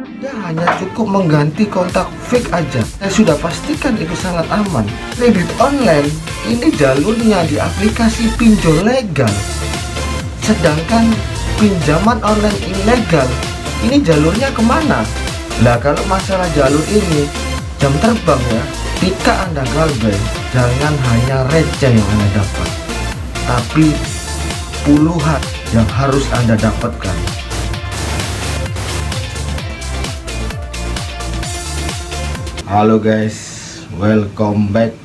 Anda hanya cukup mengganti kontak fake aja. Saya sudah pastikan itu sangat aman. Kredit online ini jalurnya di aplikasi pinjol legal. Sedangkan pinjaman online ilegal ini jalurnya kemana? Nah, kalau masalah jalur ini jam terbang ya. Ketika Anda galbay, jangan hanya receh yang Anda dapat, tapi puluhan yang harus Anda dapatkan. Halo guys, welcome back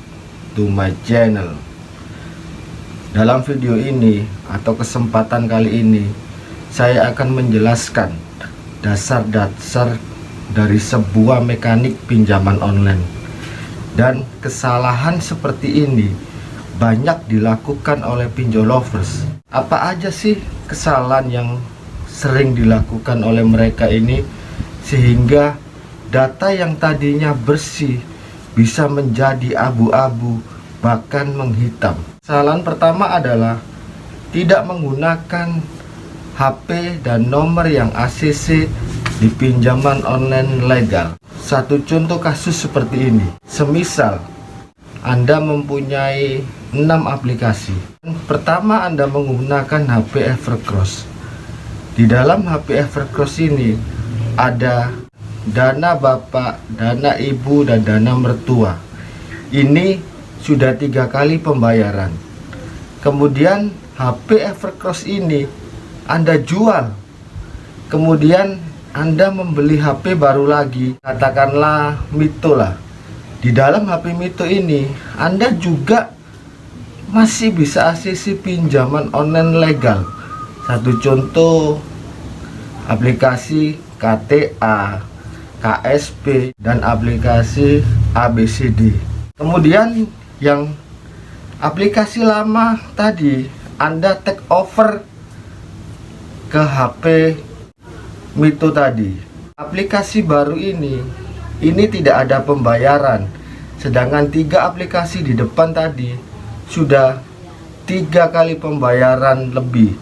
to my channel. Dalam video ini atau kesempatan kali ini, saya akan menjelaskan dasar-dasar dari sebuah mekanik pinjaman online. Dan kesalahan seperti ini banyak dilakukan oleh pinjol lovers. Apa aja sih kesalahan yang sering dilakukan oleh mereka ini sehingga data yang tadinya bersih bisa menjadi abu-abu bahkan menghitam? Kesalahan pertama adalah tidak menggunakan HP dan nomor yang ACC di pinjaman online legal. Satu contoh kasus seperti ini. Semisal Anda mempunyai 6 aplikasi. Pertama, Anda menggunakan HP Evercross. Di dalam HP Evercross ini ada dana bapak, dana ibu, dan dana mertua. Ini sudah 3 kali pembayaran. Kemudian HP Evercross ini Anda jual. Kemudian Anda membeli HP baru lagi, katakanlah Mito lah. Di dalam HP Mito ini Anda juga masih bisa ACC pinjaman online legal. Satu contoh aplikasi KTA, KSP, dan aplikasi ABCD. Kemudian yang aplikasi lama tadi Anda take over ke HP Mito tadi. Aplikasi baru ini tidak ada pembayaran. Sedangkan 3 aplikasi di depan tadi sudah 3 kali pembayaran lebih,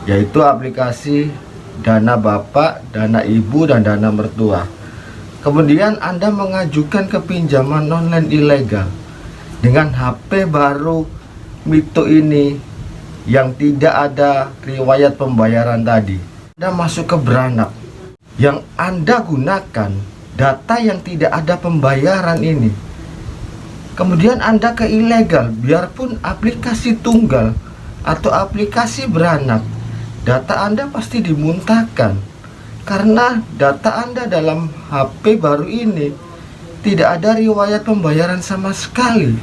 yaitu aplikasi dana bapak, dana ibu, dan dana mertua. Kemudian Anda mengajukan ke pinjaman online ilegal dengan HP baru Mito ini yang tidak ada riwayat pembayaran tadi. Anda masuk ke beranak yang Anda gunakan data yang tidak ada pembayaran ini. Kemudian Anda ke ilegal, biarpun aplikasi tunggal atau aplikasi beranak, data Anda pasti dimuntahkan karena data Anda dalam HP baru ini tidak ada riwayat pembayaran sama sekali.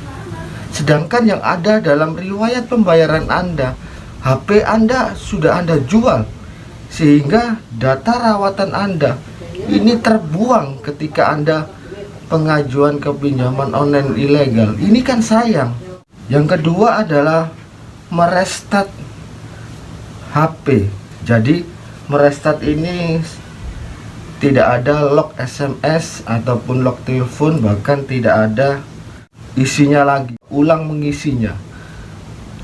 Sedangkan yang ada dalam riwayat pembayaran Anda, HP Anda sudah Anda jual, sehingga data rawatan Anda ini terbuang ketika Anda pengajuan ke pinjaman online ilegal. Ini kan sayang. Yang kedua adalah merestart HP. Jadi merestart ini tidak ada log SMS ataupun log telepon, bahkan tidak ada isinya lagi, ulang mengisinya.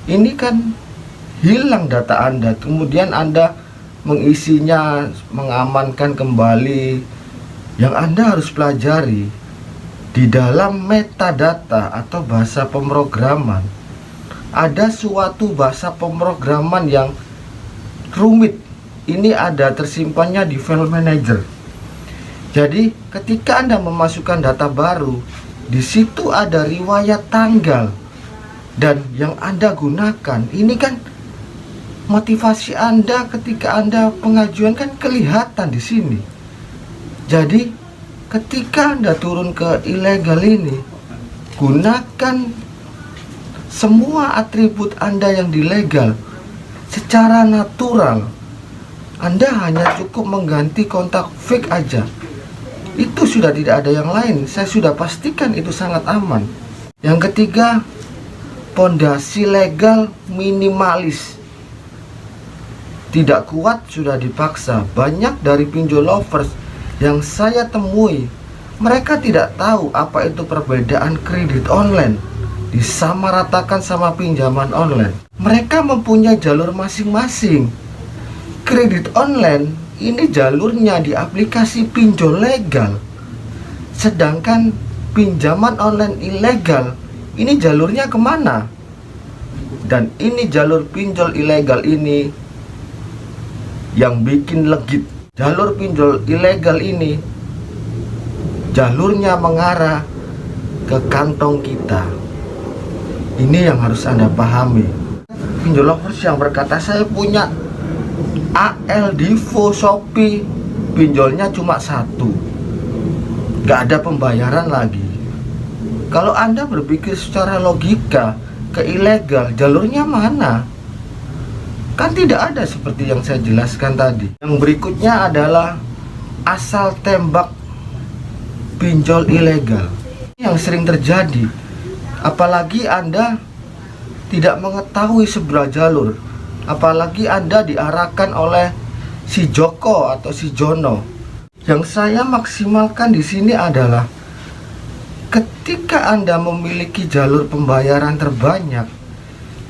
Ini kan hilang data Anda, kemudian Anda mengisinya, mengamankan kembali. Yang Anda harus pelajari di dalam metadata atau bahasa pemrograman, ada suatu bahasa pemrograman yang rumit. Ini ada tersimpannya di file manager. Jadi ketika Anda memasukkan data baru, di situ ada riwayat tanggal, dan yang Anda gunakan ini kan motivasi Anda ketika Anda pengajuan kan kelihatan di sini. Jadi ketika Anda turun ke ilegal ini, gunakan semua atribut Anda yang di legal secara natural. Anda hanya cukup mengganti kontak fake aja. Itu sudah tidak ada yang lain. Saya sudah pastikan itu sangat aman. Yang ketiga, pondasi legal minimalis. Tidak kuat sudah dipaksa. Banyak dari pinjol lovers yang saya temui, mereka tidak tahu apa itu perbedaan kredit online disamaratakan sama pinjaman online. Mereka mempunyai jalur masing-masing. Kredit online ini jalurnya di aplikasi pinjol legal, sedangkan pinjaman online ilegal ini jalurnya kemana? Dan ini jalur pinjol ilegal ini yang bikin legit. Jalur pinjol ilegal ini jalurnya mengarah ke kantong kita. Ini yang harus Anda pahami. Pinjol lovers yang berkata saya punya AL, Divo, Shopee, pinjolnya cuma satu, gak ada pembayaran lagi. Kalau Anda berpikir secara logika, ke ilegal, jalurnya mana? Kan tidak ada seperti yang saya jelaskan tadi. Yang berikutnya adalah asal tembak pinjol ilegal yang sering terjadi. Apalagi Anda tidak mengetahui seberapa jalur, apalagi Anda diarahkan oleh si Joko atau si Jono. Yang saya maksimalkan di sini adalah ketika Anda memiliki jalur pembayaran terbanyak,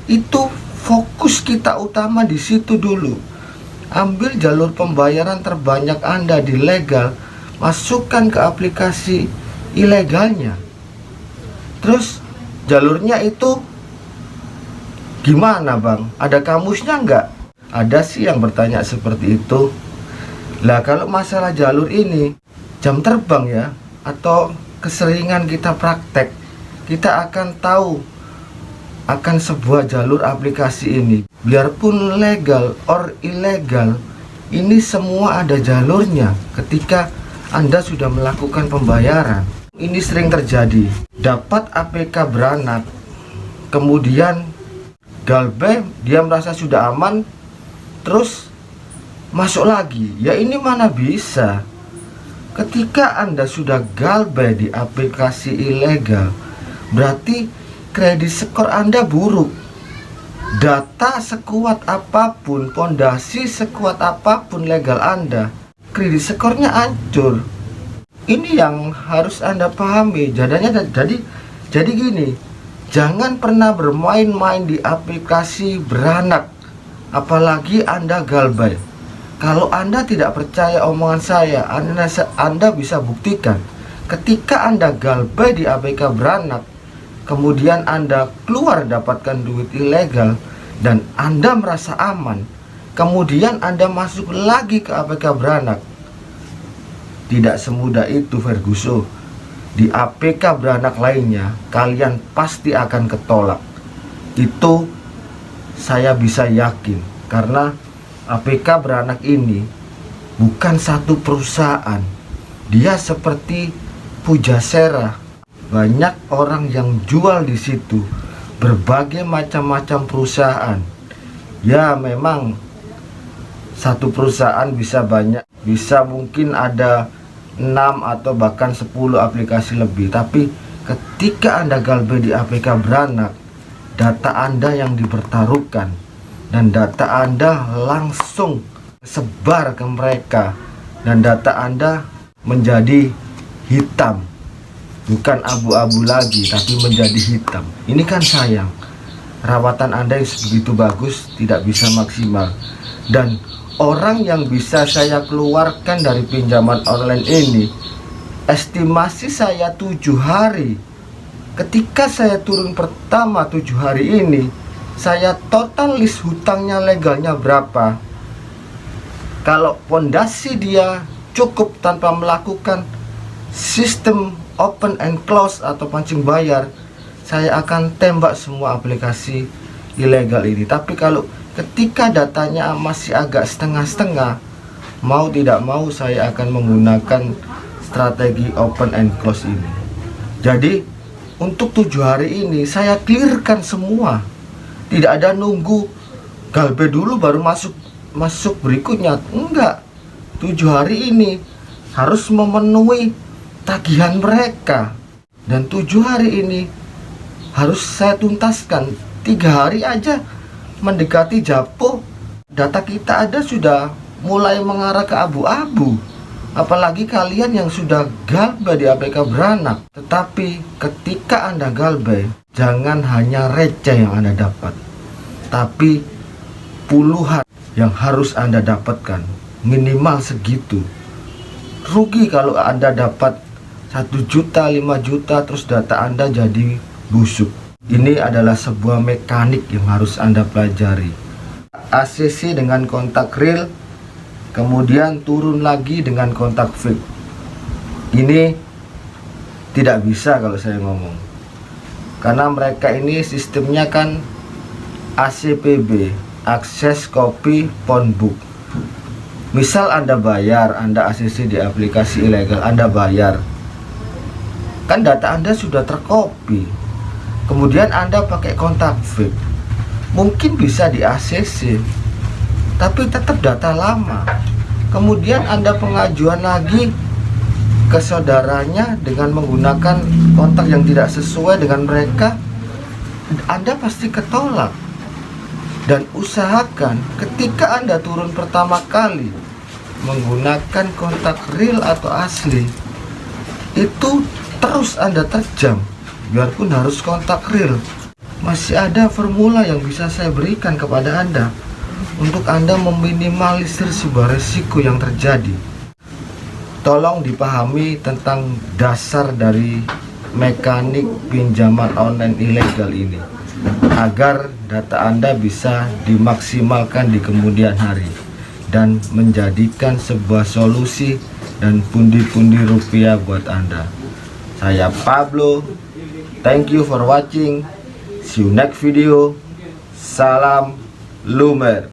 itu fokus kita utama di situ dulu. Ambil jalur pembayaran terbanyak Anda di legal, masukkan ke aplikasi ilegalnya. Terus jalurnya itu gimana bang? Ada kamusnya nggak? Ada sih yang bertanya seperti itu. Lah kalau masalah jalur ini, jam terbang ya, atau keseringan kita praktek, kita akan tahu akan sebuah jalur aplikasi ini. Biarpun legal or ilegal, ini semua ada jalurnya ketika Anda sudah melakukan pembayaran. Ini sering terjadi. Dapat APK beranak, kemudian galbay, dia merasa sudah aman, terus masuk lagi. Ya ini mana bisa. Ketika Anda sudah galbay di aplikasi ilegal, berarti kredit skor Anda buruk. Data sekuat apapun, pondasi sekuat apapun legal Anda, kredit skornya hancur. Ini yang harus Anda pahami. Jadi gini, jangan pernah bermain-main di aplikasi beranak, apalagi Anda galbay. Kalau Anda tidak percaya omongan saya, Anda bisa buktikan. Ketika Anda galbay di APK beranak, kemudian Anda keluar dapatkan duit ilegal, dan Anda merasa aman, kemudian Anda masuk lagi ke APK beranak. Tidak semudah itu Ferguson. Di APK beranak lainnya, kalian pasti akan ketolak. Itu saya bisa yakin, karena APK beranak ini bukan satu perusahaan. Dia seperti Pujasera. Banyak orang yang jual di situ, berbagai macam-macam perusahaan. Ya memang satu perusahaan bisa banyak, bisa mungkin ada 6 atau bahkan 10 aplikasi lebih. Tapi ketika Anda galbay di APK beranak, data Anda yang dipertaruhkan, dan data Anda langsung sebar ke mereka, dan data Anda menjadi hitam, bukan abu-abu lagi tapi menjadi hitam. Ini kan sayang. Rawatan Anda yang begitu bagus tidak bisa maksimal. Dan orang yang bisa saya keluarkan dari pinjaman online ini, estimasi saya 7 hari. Ketika saya turun pertama 7 hari ini, saya total list hutangnya legalnya berapa. Kalau pondasi dia cukup tanpa melakukan sistem open and close atau pancing bayar, saya akan tembak semua aplikasi ilegal ini. Tapi kalau ketika datanya masih agak setengah-setengah, mau tidak mau saya akan menggunakan strategi open and close ini. Jadi untuk 7 hari ini saya clearkan semua. Tidak ada nunggu galbay dulu baru masuk berikutnya. Enggak. 7 hari ini harus memenuhi tagihan mereka, dan 7 hari ini harus saya tuntaskan. 3 hari aja mendekati Japo, data kita ada sudah mulai mengarah ke abu-abu. Apalagi kalian yang sudah galbay di APK beranak. Tetapi ketika Anda galbay, jangan hanya receh yang Anda dapat, tapi puluhan yang harus Anda dapatkan. minimal segitu. Rugi kalau Anda dapat 1 juta, 5 juta, terus data Anda jadi busuk. Ini adalah sebuah mekanik yang harus Anda pelajari. ACC dengan kontak real, kemudian turun lagi dengan kontak fake. Ini tidak bisa kalau saya ngomong, karena mereka ini sistemnya kan ACPB, Access Copy Phone Book. Misal Anda bayar, Anda ACC di aplikasi ilegal, Anda bayar, kan data Anda sudah tercopy. Kemudian Anda pakai kontak fake, mungkin bisa di ACC, tapi tetap data lama. Kemudian Anda pengajuan lagi ke saudaranya dengan menggunakan kontak yang tidak sesuai dengan mereka, Anda pasti ketolak. Dan usahakan ketika Anda turun pertama kali menggunakan kontak real atau asli, itu terus Anda terjam, biarpun harus kontak real. Masih ada formula yang bisa saya berikan kepada Anda untuk Anda meminimalisir sebuah resiko yang terjadi. Tolong dipahami tentang dasar dari mekanik pinjaman online ilegal ini, agar data Anda bisa dimaksimalkan di kemudian hari dan menjadikan sebuah solusi dan pundi-pundi rupiah buat Anda. Saya Pablo, thank you for watching, see you next video. Salam lumer.